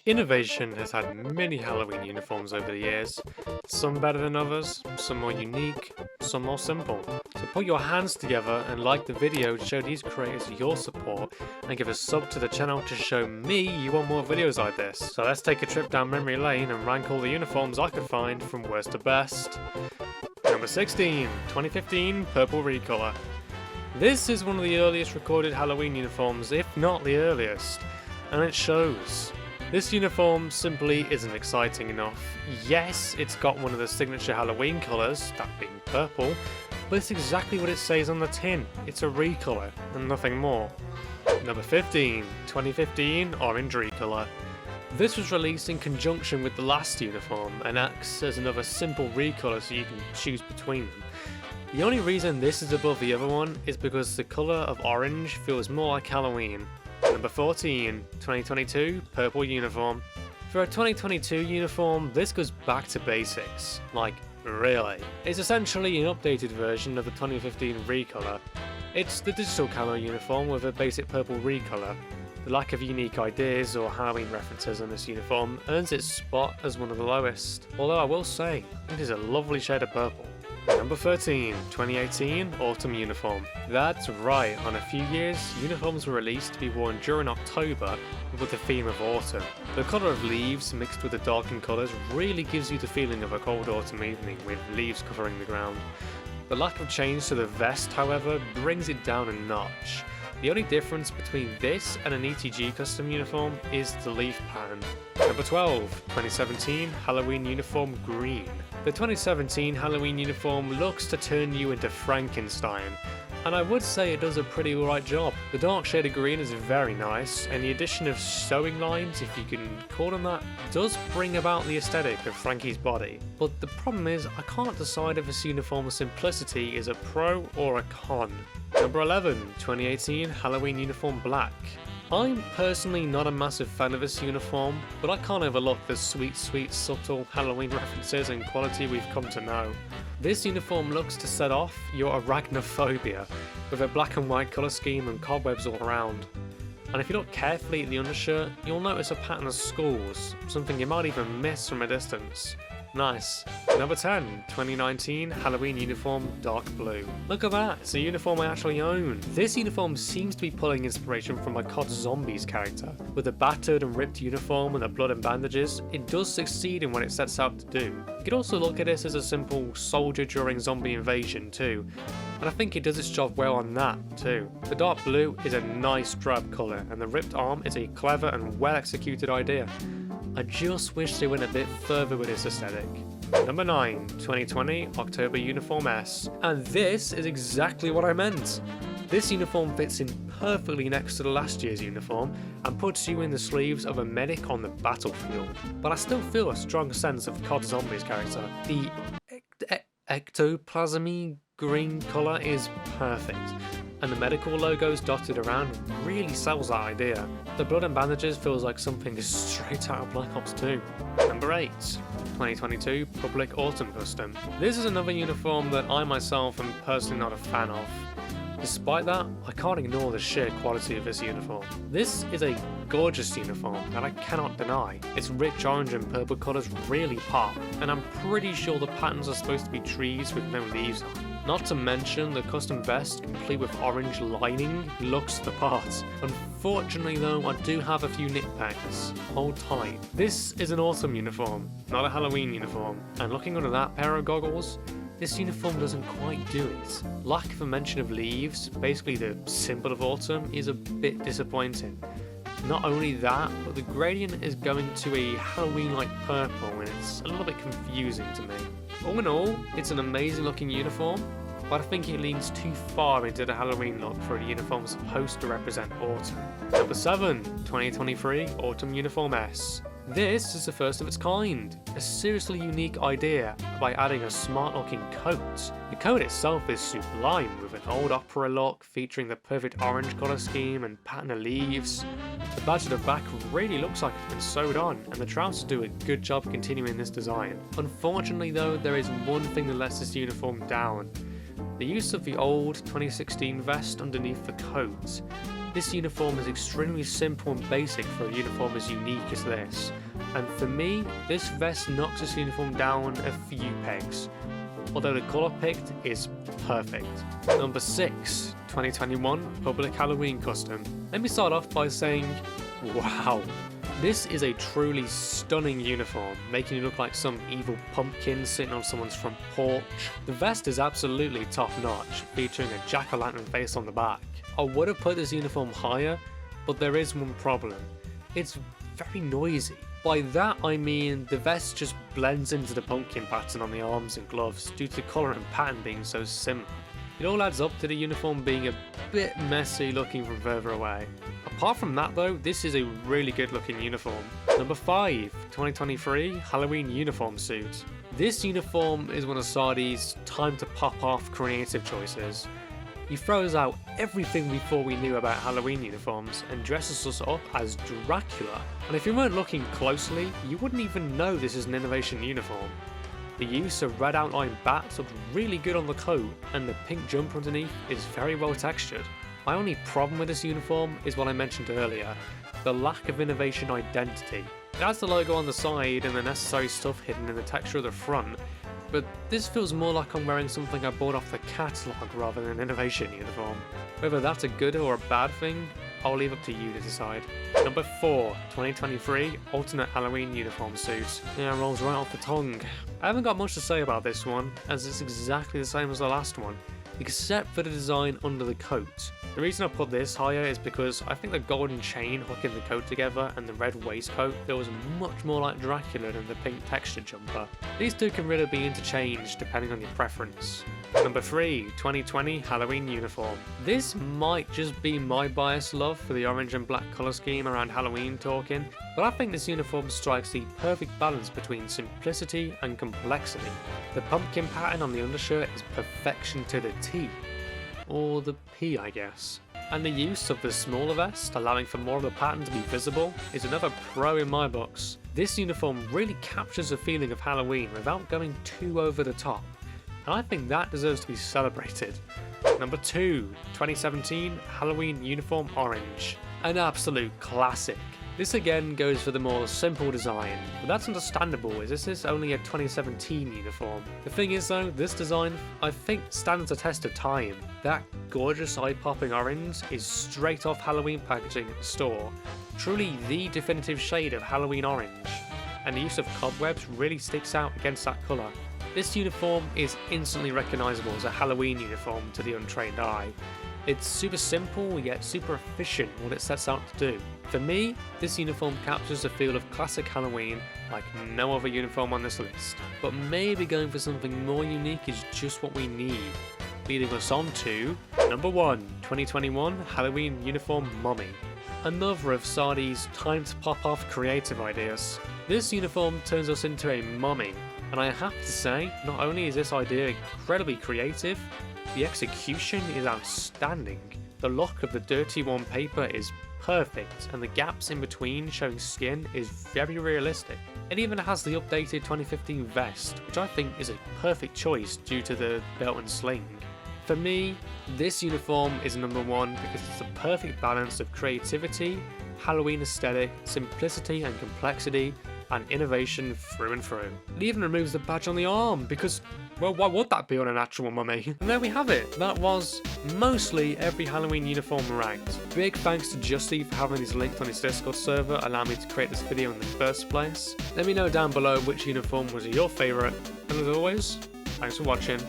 Innovation has had many Halloween uniforms over the years, some better than others, some more unique, some more simple. So put your hands together and like the video to show these creators your support and give a sub to the channel to show me you want more videos like this. So let's take a trip down memory lane and rank all the uniforms I could find from worst to best. Number 16, 2015 Purple Recolor. This is one of the earliest recorded Halloween uniforms, if not the earliest, and it shows. This uniform simply isn't exciting enough. Yes, it's got one of the signature Halloween colours, that being purple, but it's exactly what it says on the tin. It's a recolor, and nothing more. Number 15, 2015 Orange Recolor. This was released in conjunction with the last uniform, and acts as another simple recolor so you can choose between them. The only reason this is above the other one is because the colour of orange feels more like Halloween. Number 14, 2022 Purple Uniform. For a 2022 uniform, this goes back to basics. Like, really. It's essentially an updated version of the 2015 recolor. It's the digital camo uniform with a basic purple recolor. The lack of unique ideas or Halloween references on this uniform earns its spot as one of the lowest, although I will say, it is a lovely shade of purple. Number 13, 2018 Autumn Uniform. That's right, on a few years, uniforms were released to be worn during October with the theme of autumn. The colour of leaves mixed with the darkened colours really gives you the feeling of a cold autumn evening with leaves covering the ground. The lack of change to the vest, however, brings it down a notch. The only difference between this and an ETG custom uniform is the leaf pattern. Number 12, 2017 Halloween Uniform Green. The 2017 Halloween uniform looks to turn you into Frankenstein, and I would say it does a pretty alright job. The dark shade of green is very nice, and the addition of sewing lines, if you can call them that, does bring about the aesthetic of Frankie's body. But the problem is, I can't decide if this uniform's simplicity is a pro or a con. Number 11, 2018 Halloween Uniform Black. I'm personally not a massive fan of this uniform, but I can't overlook the sweet subtle Halloween references and quality we've come to know. This uniform looks to set off your arachnophobia with a black and white colour scheme and cobwebs all around. And if you look carefully at the undershirt, you'll notice a pattern of skulls, something you might even miss from a distance. Nice. Number 10, 2019 Halloween Uniform Dark Blue. Look at that, it's a uniform I actually own. This uniform seems to be pulling inspiration from my COD Zombies character. With the battered and ripped uniform and the blood and bandages, it does succeed in what it sets out to do. You could also look at this as a simple soldier during zombie invasion too, and I think it does its job well on that too. The dark blue is a nice drab colour, and the ripped arm is a clever and well executed idea. I just wish they went a bit further with this aesthetic. Number 9, 2020 October Uniform S. And this is exactly what I meant. This uniform fits in perfectly next to the last year's uniform and puts you in the sleeves of a medic on the battlefield. But I still feel a strong sense of COD Zombies character. The ectoplasmy green colour is perfect, and the medical logos dotted around really sells that idea. The blood and bandages feels like something straight out of Black Ops 2. Number 8, 2022 Public Autumn Custom. This is another uniform that I myself am personally not a fan of. Despite that, I can't ignore the sheer quality of this uniform. This is a gorgeous uniform that I cannot deny. Its rich orange and purple colours really pop, and I'm pretty sure the patterns are supposed to be trees with no leaves on. Not to mention the custom vest, complete with orange lining, looks the part. Unfortunately though, I do have a few nitpicks. Hold tight. This is an autumn uniform, not a Halloween uniform, and looking under that pair of goggles, this uniform doesn't quite do it. Lack of a mention of leaves, basically the symbol of autumn, is a bit disappointing. Not only that, but the gradient is going to a Halloween-like purple, and it's a little bit confusing to me. All in all, it's an amazing looking uniform, but I think it leans too far into the Halloween look for a uniform supposed to represent autumn. Number 7, 2023 Autumn Uniform S. This is the first of its kind, a seriously unique idea by adding a smart looking coat. The coat itself is sublime with an old opera look featuring the perfect orange colour scheme and pattern of leaves. The badge at the back really looks like it's been sewed on, and the trousers do a good job continuing this design. Unfortunately though, there is one thing that lets this uniform down. The use of the old 2016 vest underneath the coat. This uniform is extremely simple and basic for a uniform as unique as this, and for me, this vest knocks this uniform down a few pegs, although the colour picked is perfect. Number 6, 2021 Public Halloween Custom. Let me start off by saying, wow. This is a truly stunning uniform, making it look like some evil pumpkin sitting on someone's front porch. The vest is absolutely top notch, featuring a jack-o'-lantern face on the back. I would have put this uniform higher, but there is one problem. It's very noisy. By that I mean the vest just blends into the pumpkin pattern on the arms and gloves due to the colour and pattern being so similar. It all adds up to the uniform being a bit messy looking from further away. Apart from that though, this is a really good looking uniform. Number 5, 2023 Halloween Uniform Suit. This uniform is one of Sardi's time to pop off creative choices. He throws out everything we thought we knew about Halloween uniforms and dresses us up as Dracula. And if you weren't looking closely, you wouldn't even know this is an innovation uniform. The use of red outline bats looked really good on the coat, and the pink jumper underneath is very well textured. My only problem with this uniform is what I mentioned earlier, the lack of innovation identity. It has the logo on the side and the necessary stuff hidden in the texture of the front, but this feels more like I'm wearing something I bought off the catalogue rather than an innovation uniform. Whether that's a good or a bad thing, I'll leave up to you to decide. Number 4, 2023 Alternate Halloween Uniform Suit. Yeah, rolls right off the tongue. I haven't got much to say about this one, as it's exactly the same as the last one, except for the design under the coat. The reason I put this higher is because I think the golden chain hooking the coat together and the red waistcoat feels much more like Dracula than the pink textured jumper. These two can really be interchanged depending on your preference. Number 3, 2020 Halloween Uniform. This might just be my biased love for the orange and black colour scheme around Halloween talking, but I think this uniform strikes the perfect balance between simplicity and complexity. The pumpkin pattern on the undershirt is perfection to the T. Or the P, I guess. And the use of the smaller vest, allowing for more of the pattern to be visible, is another pro in my books. This uniform really captures the feeling of Halloween without going too over the top, and I think that deserves to be celebrated. Number 2, 2017 Halloween Uniform Orange. An absolute classic. This again goes for the more simple design, but that's understandable as this is only a 2017 uniform. The thing is though, this design I think stands the test of time. That gorgeous eye-popping orange is straight off Halloween packaging at the store, truly the definitive shade of Halloween orange, and the use of cobwebs really sticks out against that colour. This uniform is instantly recognisable as a Halloween uniform to the untrained eye. It's super simple yet super efficient what it sets out to do. For me, this uniform captures the feel of classic Halloween like no other uniform on this list, but maybe going for something more unique is just what we need. Leading us on to number 1, 2021 Halloween Uniform Mummy. Another of Sardi's time to pop off creative ideas. This uniform turns us into a mummy, and I have to say, not only is this idea incredibly creative, the execution is outstanding. The look of the dirty worn paper is perfect, and the gaps in between showing skin is very realistic. It even has the updated 2015 vest, which I think is a perfect choice due to the belt and sling. For me, this uniform is number 1 because it's the perfect balance of creativity, Halloween aesthetic, simplicity and complexity, and innovation through and through. It even removes the badge on the arm because, well, why would that be on an actual mummy? And there we have it. That was mostly every Halloween uniform ranked. Big thanks to Justy for having these linked on his Discord server, allowing me to create this video in the first place. Let me know down below which uniform was your favourite, and as always, thanks for watching.